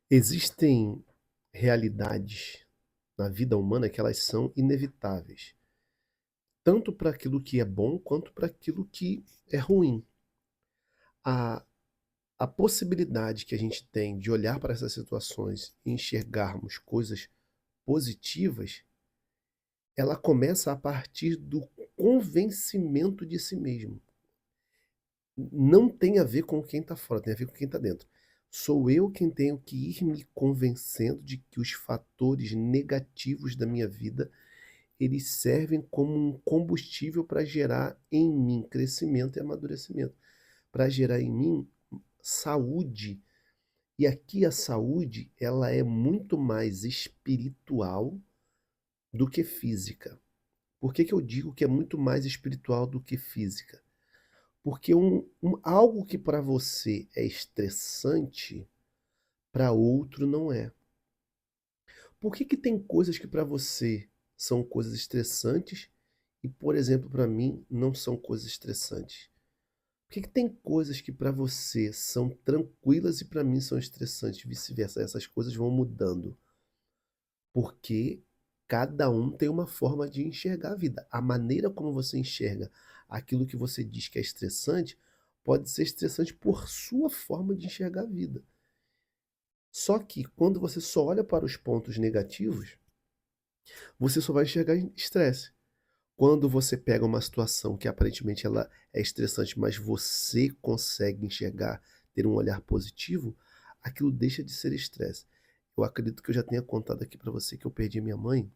Existem realidades na vida humana que elas são inevitáveis, tanto para aquilo que é bom quanto para aquilo que é ruim. A, a possibilidade que a gente tem de olhar para essas situações e enxergarmos coisas positivas, ela começa a partir do convencimento de si mesmo. Não tem a ver com quem está fora, tem a ver com quem está dentro. Sou eu quem tenho que ir me convencendo de que os fatores negativos da minha vida eles servem como um combustível para gerar em mim crescimento e amadurecimento, para gerar em mim saúde. E aqui a saúde, ela é muito mais espiritual do que física. Por que eu digo que é muito mais espiritual do que física? Porque algo que para você é estressante, para outro não é. Por que tem coisas que para você são coisas estressantes e, por exemplo, para mim não são coisas estressantes? Por que tem coisas que para você são tranquilas e para mim são estressantes, vice-versa? Essas coisas vão mudando, porque cada um tem uma forma de enxergar a vida. A maneira como você enxerga aquilo que você diz que é estressante pode ser estressante por sua forma de enxergar a vida. Só que quando você só olha para os pontos negativos, você só vai enxergar estresse. Quando você pega uma situação que aparentemente ela é estressante, mas você consegue enxergar, ter um olhar positivo, aquilo deixa de ser estresse. Eu acredito que eu já tenha contado aqui para você que eu perdi minha mãe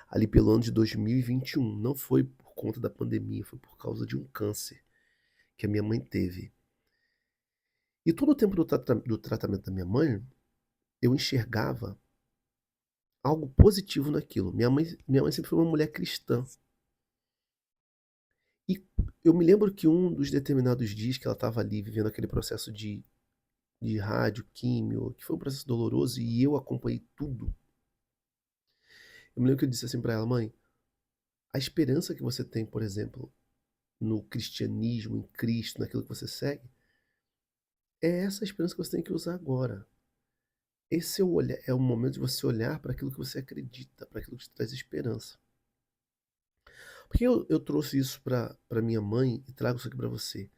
ali pelo ano de 2021. Não foi por conta da pandemia, foi por causa de um câncer que a minha mãe teve. E todo o tempo do tratamento da minha mãe, eu enxergava algo positivo naquilo. Minha mãe sempre foi uma mulher cristã. E eu me lembro que um dos determinados dias que ela estava ali vivendo aquele processo de rádio, químio, que foi um processo doloroso e eu acompanhei tudo. Eu me lembro que eu disse assim para ela, mãe, a esperança que você tem, por exemplo, no cristianismo, em Cristo, naquilo que você segue, é essa esperança que você tem que usar agora. Esse é o momento de você olhar para aquilo que você acredita, para aquilo que te traz esperança. Por que eu trouxe isso para minha mãe e trago isso aqui para você?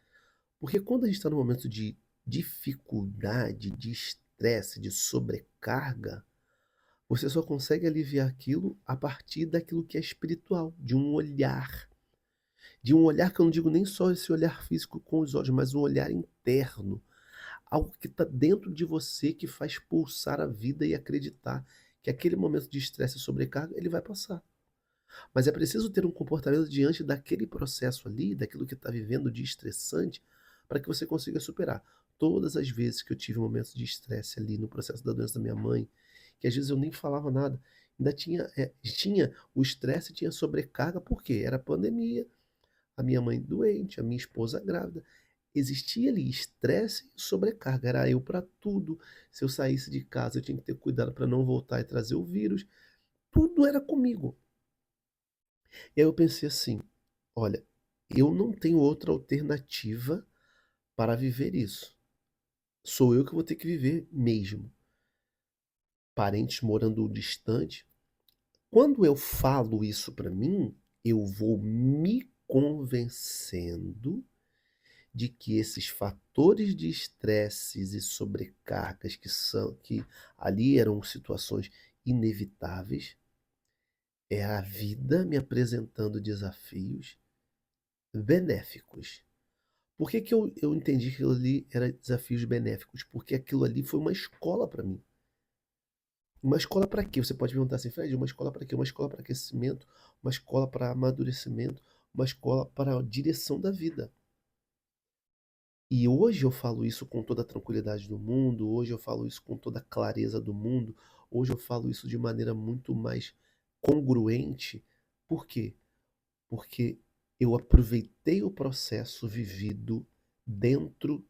Porque quando a gente está num momento de dificuldade, de estresse, de sobrecarga, você só consegue aliviar aquilo a partir daquilo que é espiritual, de um olhar. De um olhar que eu não digo nem só esse olhar físico com os olhos, mas um olhar interno. Algo que está dentro de você que faz pulsar a vida e acreditar que aquele momento de estresse e sobrecarga ele vai passar. Mas é preciso ter um comportamento diante daquele processo ali, daquilo que está vivendo de estressante, para que você consiga superar. Todas as vezes que eu tive momentos de estresse ali no processo da doença da minha mãe, que às vezes eu nem falava nada, ainda tinha o estresse, tinha sobrecarga, por quê? Era pandemia, a minha mãe doente, a minha esposa grávida. Existia ali estresse e sobrecarga, era eu para tudo. Se eu saísse de casa, eu tinha que ter cuidado para não voltar e trazer o vírus. Tudo era comigo. E aí eu pensei assim: olha, eu não tenho outra alternativa para viver isso. Sou eu que vou ter que viver mesmo. Parentes morando distante. Quando eu falo isso para mim, eu vou me convencendo de que esses fatores de estresses e sobrecargas que ali eram situações inevitáveis, é a vida me apresentando desafios benéficos. Por que eu entendi que aquilo ali era desafios benéficos? Porque aquilo ali foi uma escola para mim. Uma escola para quê? Você pode perguntar assim, Fred, uma escola para quê? Uma escola para aquecimento, uma escola para amadurecimento, uma escola para a direção da vida. E hoje eu falo isso com toda a tranquilidade do mundo, hoje eu falo isso com toda a clareza do mundo, hoje eu falo isso de maneira muito mais congruente. Por quê? Porque eu aproveitei o processo vivido dentro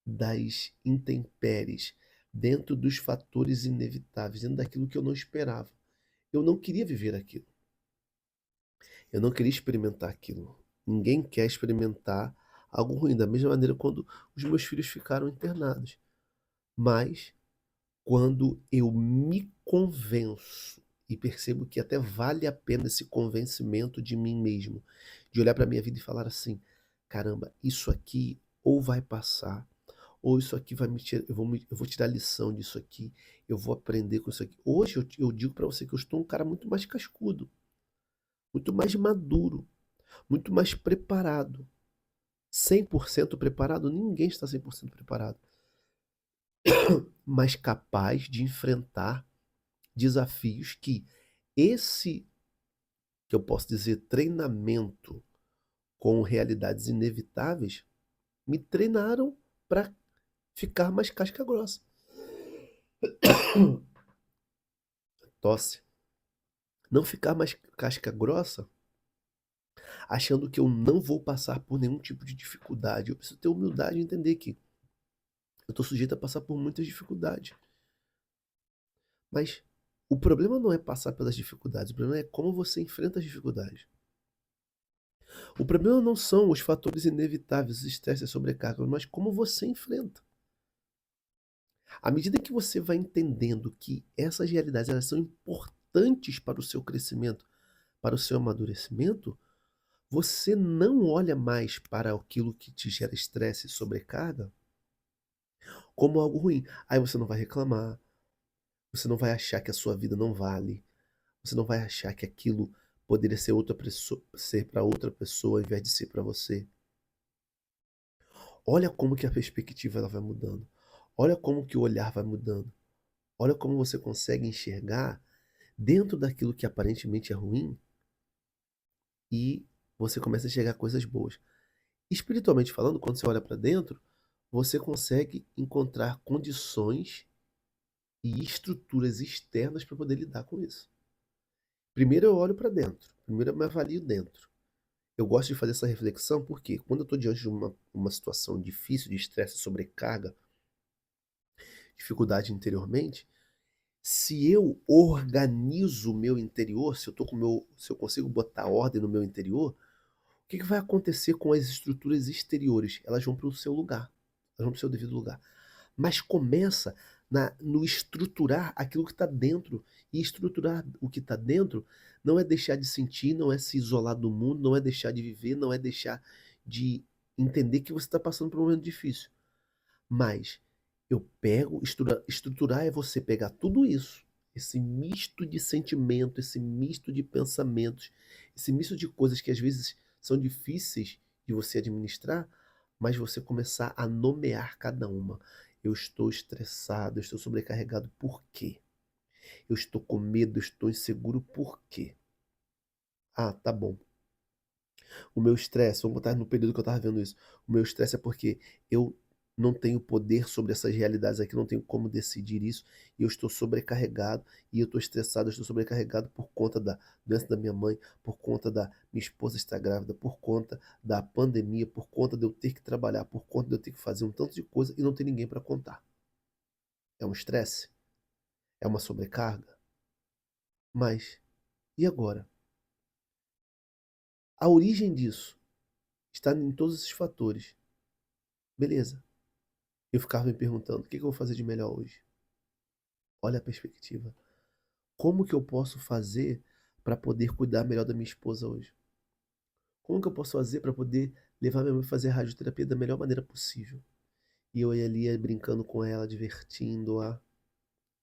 das intempéries, dentro dos fatores inevitáveis, dentro daquilo que eu não esperava. Eu não queria viver aquilo. Eu não queria experimentar aquilo. Ninguém quer experimentar algo ruim. Da mesma maneira, quando os meus filhos ficaram internados. Mas quando eu me convenço e percebo que até vale a pena esse convencimento de mim mesmo, de olhar para minha vida e falar assim: caramba, isso aqui ou vai passar, ou isso aqui vai me tirar, eu vou tirar lição disso aqui, eu vou aprender com isso aqui. Hoje eu digo para você que eu estou um cara muito mais cascudo, muito mais maduro, muito mais preparado. 100% preparado? Ninguém está 100% preparado, mas capaz de enfrentar desafios que esse, que eu posso dizer, treinamento com realidades inevitáveis, me treinaram para ficar mais casca grossa. Tosse. Não ficar mais casca grossa, achando que eu não vou passar por nenhum tipo de dificuldade. Eu preciso ter humildade e entender que eu estou sujeito a passar por muitas dificuldades. Mas o problema não é passar pelas dificuldades, o problema é como você enfrenta as dificuldades. O problema não são os fatores inevitáveis, o estresse e a sobrecarga, mas como você enfrenta. À medida que você vai entendendo que essas realidades elas são importantes para o seu crescimento, para o seu amadurecimento, você não olha mais para aquilo que te gera estresse e sobrecarga como algo ruim. Aí você não vai reclamar, você não vai achar que a sua vida não vale, você não vai achar que aquilo poderia ser outra pessoa, ser para outra pessoa ao invés de ser para você. Olha como que a perspectiva ela vai mudando. Olha como que o olhar vai mudando. Olha como você consegue enxergar dentro daquilo que aparentemente é ruim e você começa a enxergar coisas boas. Espiritualmente falando, quando você olha para dentro, você consegue encontrar condições e estruturas externas para poder lidar com isso. Primeiro eu olho para dentro, primeiro eu me avalio dentro. Eu gosto de fazer essa reflexão porque quando eu estou diante de uma situação difícil, de estresse, sobrecarga, dificuldade interiormente, se eu organizo o meu interior, se eu consigo botar ordem no meu interior, o que vai acontecer com as estruturas exteriores? Elas vão para o seu lugar, elas vão para o seu devido lugar. Mas começa no estruturar aquilo que está dentro. E estruturar o que está dentro não é deixar de sentir, não é se isolar do mundo, não é deixar de viver, não é deixar de entender que você está passando por um momento difícil. Mas eu pego, estruturar é você pegar tudo isso, esse misto de sentimento, esse misto de pensamentos, esse misto de coisas que às vezes são difíceis de você administrar, mas você começar a nomear cada uma. Eu estou estressado, eu estou sobrecarregado, por quê? Eu estou com medo, eu estou inseguro, por quê? Ah, tá bom. O meu estresse, vamos botar no período que eu estava vendo isso. O meu estresse é porque eu não tenho poder sobre essas realidades aqui, não tenho como decidir isso, e eu estou sobrecarregado, e eu estou estressado, eu estou sobrecarregado por conta da doença da minha mãe, por conta da minha esposa estar grávida, por conta da pandemia, por conta de eu ter que trabalhar, por conta de eu ter que fazer um tanto de coisa e não ter ninguém para contar. É um estresse? É uma sobrecarga? Mas, e agora? A origem disso está em todos esses fatores. Beleza. Eu ficava me perguntando, o que eu vou fazer de melhor hoje? Olha a perspectiva. Como que eu posso fazer para poder cuidar melhor da minha esposa hoje? Como que eu posso fazer para poder levar minha mãe a fazer radioterapia da melhor maneira possível? E eu ia ali brincando com ela, divertindo-a,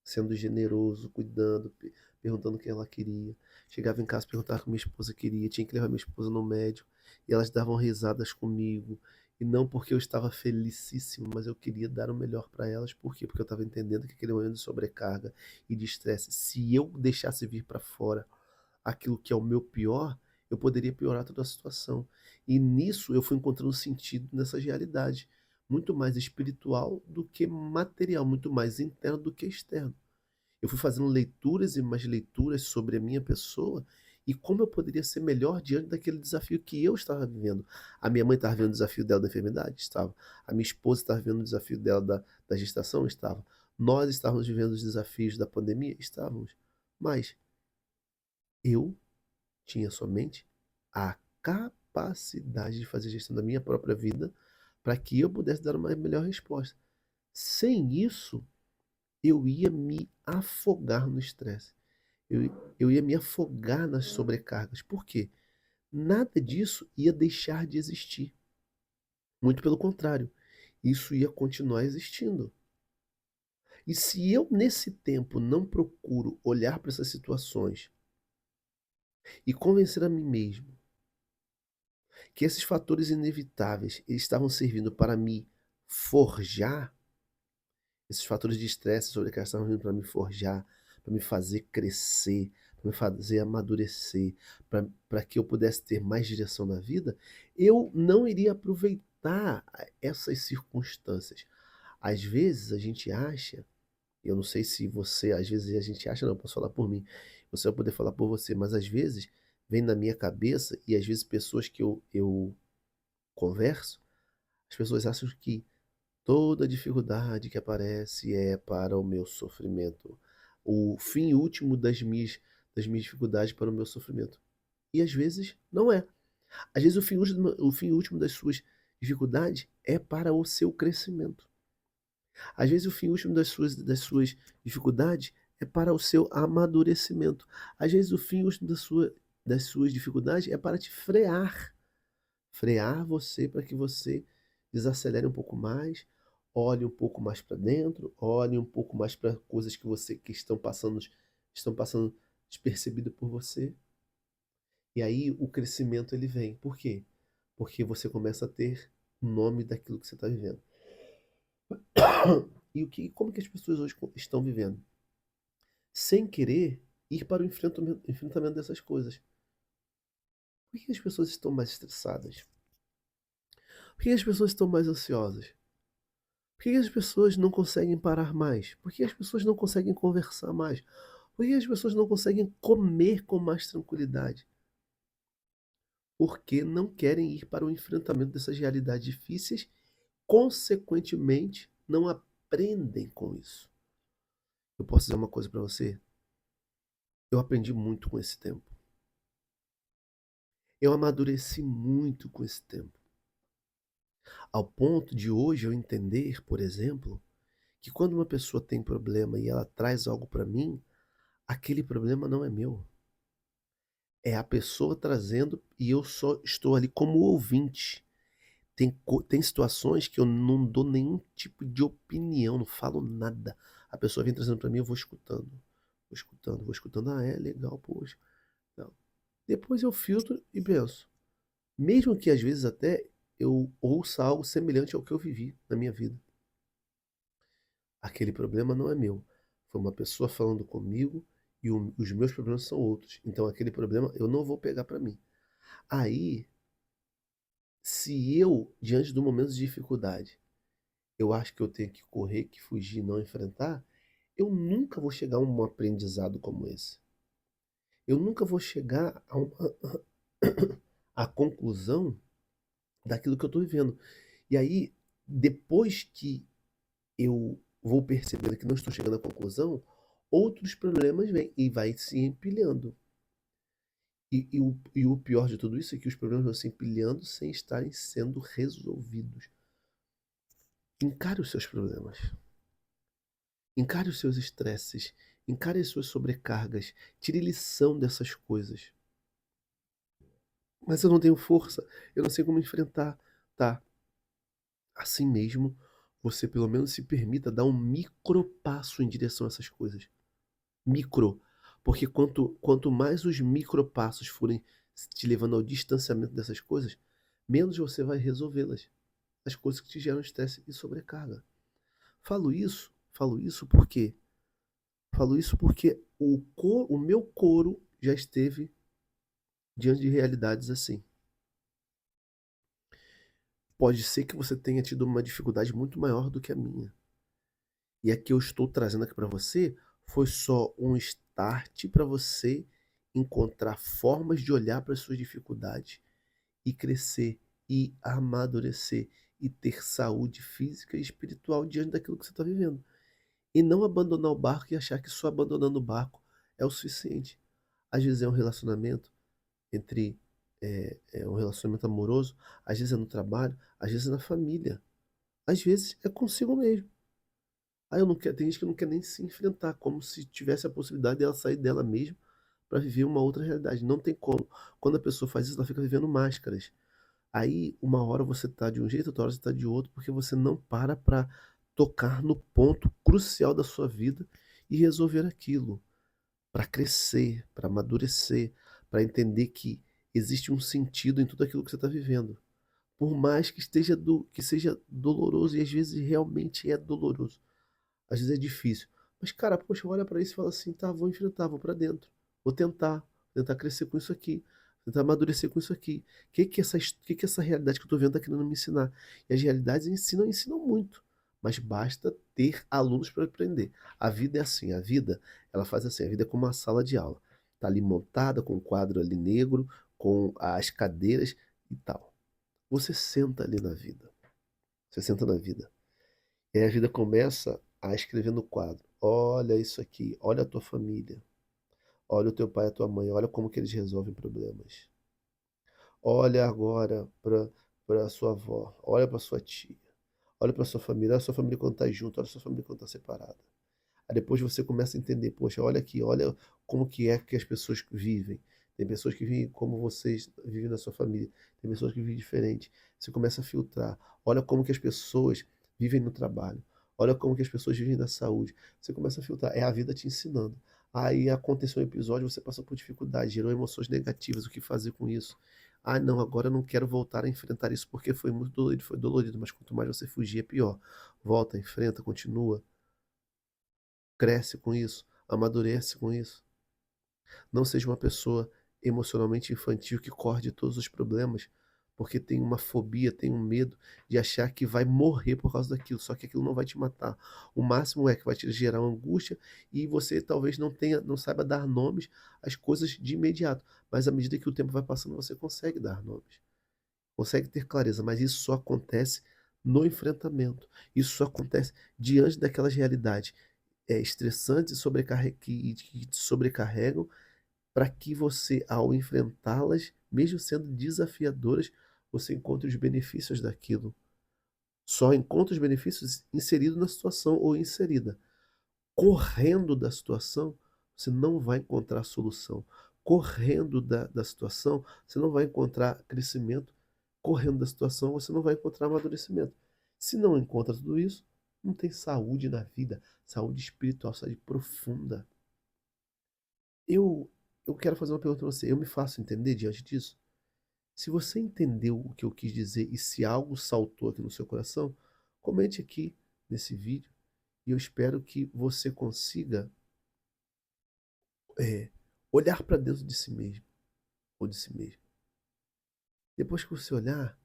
sendo generoso, cuidando, perguntando o que ela queria. Chegava em casa, perguntava o que minha esposa queria, tinha que levar minha esposa no médico, e elas davam risadas comigo. E não porque eu estava felicíssimo, mas eu queria dar o melhor para elas. Por quê? Porque eu estava entendendo que aquele momento de sobrecarga e de estresse, se eu deixasse vir para fora aquilo que é o meu pior, eu poderia piorar toda a situação. E nisso eu fui encontrando sentido nessas realidades, muito mais espiritual do que material, muito mais interno do que externo. Eu fui fazendo leituras e mais leituras sobre a minha pessoa e como eu poderia ser melhor diante daquele desafio que eu estava vivendo. A minha mãe estava vivendo o desafio dela da enfermidade? Estava. A minha esposa estava vivendo o desafio dela da gestação? Estava. Nós estávamos vivendo os desafios da pandemia? Estávamos. Mas eu tinha somente a capacidade de fazer gestão da minha própria vida para que eu pudesse dar uma melhor resposta. Sem isso, eu ia me afogar no estresse. Eu ia me afogar nas sobrecargas. Por quê? Nada disso ia deixar de existir. Muito pelo contrário, isso ia continuar existindo. E se eu, nesse tempo, não procuro olhar para essas situações e convencer a mim mesmo que esses fatores inevitáveis eles estavam servindo para me forjar, esses fatores de estresse sobre que estavam vindo para me forjar, para me fazer crescer, para me fazer amadurecer, para que eu pudesse ter mais direção na vida, eu não iria aproveitar essas circunstâncias. Às vezes a gente acha, eu não sei se você, às vezes a gente acha, não, eu posso falar por mim, você vai poder falar por você, mas às vezes vem na minha cabeça e às vezes pessoas que eu converso, as pessoas acham que toda dificuldade que aparece é para o meu sofrimento. O fim último das minhas dificuldades para o meu sofrimento. E às vezes não é. Às vezes o fim último das suas dificuldades é para o seu crescimento. Às vezes o fim último das suas dificuldades é para o seu amadurecimento. Às vezes o fim último das suas dificuldades é para te frear. Frear você para que você desacelere um pouco mais, olhe um pouco mais para dentro, olhe um pouco mais para coisas que estão passando despercebido por você. E aí o crescimento ele vem. Por quê? Porque você começa a ter o nome daquilo que você está vivendo. Como que as pessoas hoje estão vivendo? Sem querer ir para o enfrentamento dessas coisas. Por que as pessoas estão mais estressadas? Por que as pessoas estão mais ansiosas? Por que as pessoas não conseguem parar mais? Por que as pessoas não conseguem conversar mais? Por que as pessoas não conseguem comer com mais tranquilidade? Porque não querem ir para o enfrentamento dessas realidades difíceis, consequentemente, não aprendem com isso. Eu posso dizer uma coisa para você? Eu aprendi muito com esse tempo. Eu amadureci muito com esse tempo. Ao ponto de hoje eu entender, por exemplo, que quando uma pessoa tem problema e ela traz algo para mim, aquele problema não é meu. É a pessoa trazendo e eu só estou ali como ouvinte. Tem situações que eu não dou nenhum tipo de opinião, não falo nada. A pessoa vem trazendo para mim, eu vou escutando. Vou escutando, vou escutando. Ah, é legal, poxa. Não. Depois eu filtro e penso. Mesmo que às vezes até eu ouça algo semelhante ao que eu vivi na minha vida. Aquele problema não é meu. Foi uma pessoa falando comigo e os meus problemas são outros. Então aquele problema eu não vou pegar para mim. Aí, se eu, diante do momento de dificuldade, eu acho que eu tenho que correr, que fugir, não enfrentar, eu nunca vou chegar a um aprendizado como esse. Eu nunca vou chegar a conclusão daquilo que eu estou vivendo. E aí, depois que eu vou percebendo que não estou chegando à conclusão, outros problemas vêm e vai se empilhando. E o pior de tudo isso é que os problemas vão se empilhando sem estarem sendo resolvidos. Encare os seus problemas. Encare os seus estresses. Encare as suas sobrecargas. Tire lição dessas coisas. Mas eu não tenho força. Eu não sei como enfrentar. Tá. Assim mesmo, você pelo menos se permita dar um micro passo em direção a essas coisas. Micro. Porque quanto mais os micropassos forem te levando ao distanciamento dessas coisas, menos você vai resolvê-las. As coisas que te geram estresse e sobrecarga. Falo isso por quê? Falo isso porque o meu coro já esteve diante de realidades assim. Pode ser que você tenha tido uma dificuldade muito maior do que a minha. E a que eu estou trazendo aqui para você foi só um start para você encontrar formas de olhar para as suas dificuldades e crescer e amadurecer e ter saúde física e espiritual diante daquilo que você está vivendo. E não abandonar o barco e achar que só abandonando o barco é o suficiente. Às vezes é um relacionamento entre um relacionamento amoroso, às vezes é no trabalho, às vezes é na família, às vezes é consigo mesmo. Eu não quero, tem gente que não quer nem se enfrentar, como se tivesse a possibilidade dela sair dela mesma para viver uma outra realidade. Não tem como. Quando a pessoa faz isso, ela fica vivendo máscaras. Aí, uma hora você tá de um jeito, outra hora você tá de outro, porque você não para tocar no ponto crucial da sua vida e resolver aquilo, para crescer, para amadurecer, para entender que existe um sentido em tudo aquilo que você está vivendo. Por mais que que seja doloroso, e às vezes realmente é doloroso. Às vezes é difícil. Mas, cara, poxa, olha para isso e fala assim, tá, vou enfrentar, vou para dentro. Vou tentar crescer com isso aqui, tentar amadurecer com isso aqui. Que essa realidade que eu tô vendo tá querendo me ensinar? E as realidades ensinam muito. Mas basta ter alunos para aprender. A vida é assim, a vida, ela faz assim, a vida é como uma sala de aula. Tá ali montada com um quadro ali negro, com as cadeiras e tal. Você senta ali na vida. Você senta na vida. E aí a vida começa a escrever no quadro. Olha isso aqui, olha a tua família, olha o teu pai e a tua mãe, olha como que eles resolvem problemas. Olha agora para sua avó, olha para sua tia, olha para sua família, olha a sua família quando está junto, olha a sua família quando está separada. Aí depois você começa a entender, poxa, olha aqui, olha como que é que as pessoas vivem. Tem pessoas que vivem como vocês vivem na sua família, tem pessoas que vivem diferente. Você começa a filtrar. Olha como que as pessoas vivem no trabalho. Olha como que as pessoas vivem na saúde. Você começa a filtrar. É a vida te ensinando. Aí aconteceu um episódio, você passou por dificuldade, gerou emoções negativas. O que fazer com isso? Não, agora eu não quero voltar a enfrentar isso porque foi muito dolorido, foi dolorido, mas quanto mais você fugir é pior. Volta, enfrenta, continua, cresce com isso, amadurece com isso. Não seja uma pessoa emocionalmente infantil que corre de todos os problemas, porque tem uma fobia, tem um medo de achar que vai morrer por causa daquilo, só que aquilo não vai te matar. O máximo é que vai te gerar uma angústia e você talvez não saiba dar nomes às coisas de imediato, mas à medida que o tempo vai passando, você consegue dar nomes, consegue ter clareza, mas isso só acontece no enfrentamento. Isso só acontece diante daquelas realidades estressantes e que te sobrecarregam, para que você, ao enfrentá-las, mesmo sendo desafiadoras, você encontre os benefícios daquilo. Só encontra os benefícios inserido na situação ou inserida. Correndo da situação, você não vai encontrar solução. Correndo da situação, você não vai encontrar crescimento. Correndo da situação, você não vai encontrar amadurecimento. Se não encontra tudo isso, não tem saúde na vida, saúde espiritual, saúde profunda. Eu, eu quero fazer uma pergunta para você. Eu me faço entender diante disso? Se você entendeu o que eu quis dizer e se algo saltou aqui no seu coração, comente aqui nesse vídeo e eu espero que você consiga é, olhar para dentro de si mesmo ou de si mesmo. Depois que você olhar,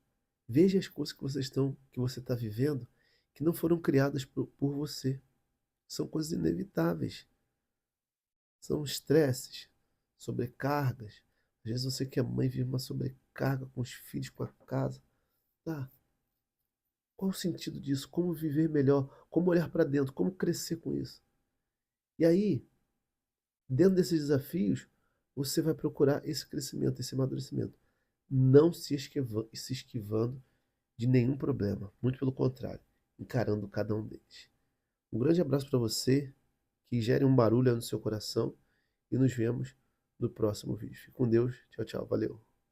veja as coisas que você está vivendo que não foram criadas por você. São coisas inevitáveis. São estresses, sobrecargas. Às vezes você que é mãe vive uma sobrecarga com os filhos, com a casa. Tá? Qual o sentido disso? Como viver melhor? Como olhar para dentro? Como crescer com isso? E aí, dentro desses desafios, você vai procurar esse crescimento, esse amadurecimento. Não se esquivando de nenhum problema. Muito pelo contrário, encarando cada um deles. Um grande abraço para você, que gere um barulho aí no seu coração e nos vemos no próximo vídeo. Fique com Deus. Tchau, tchau. Valeu.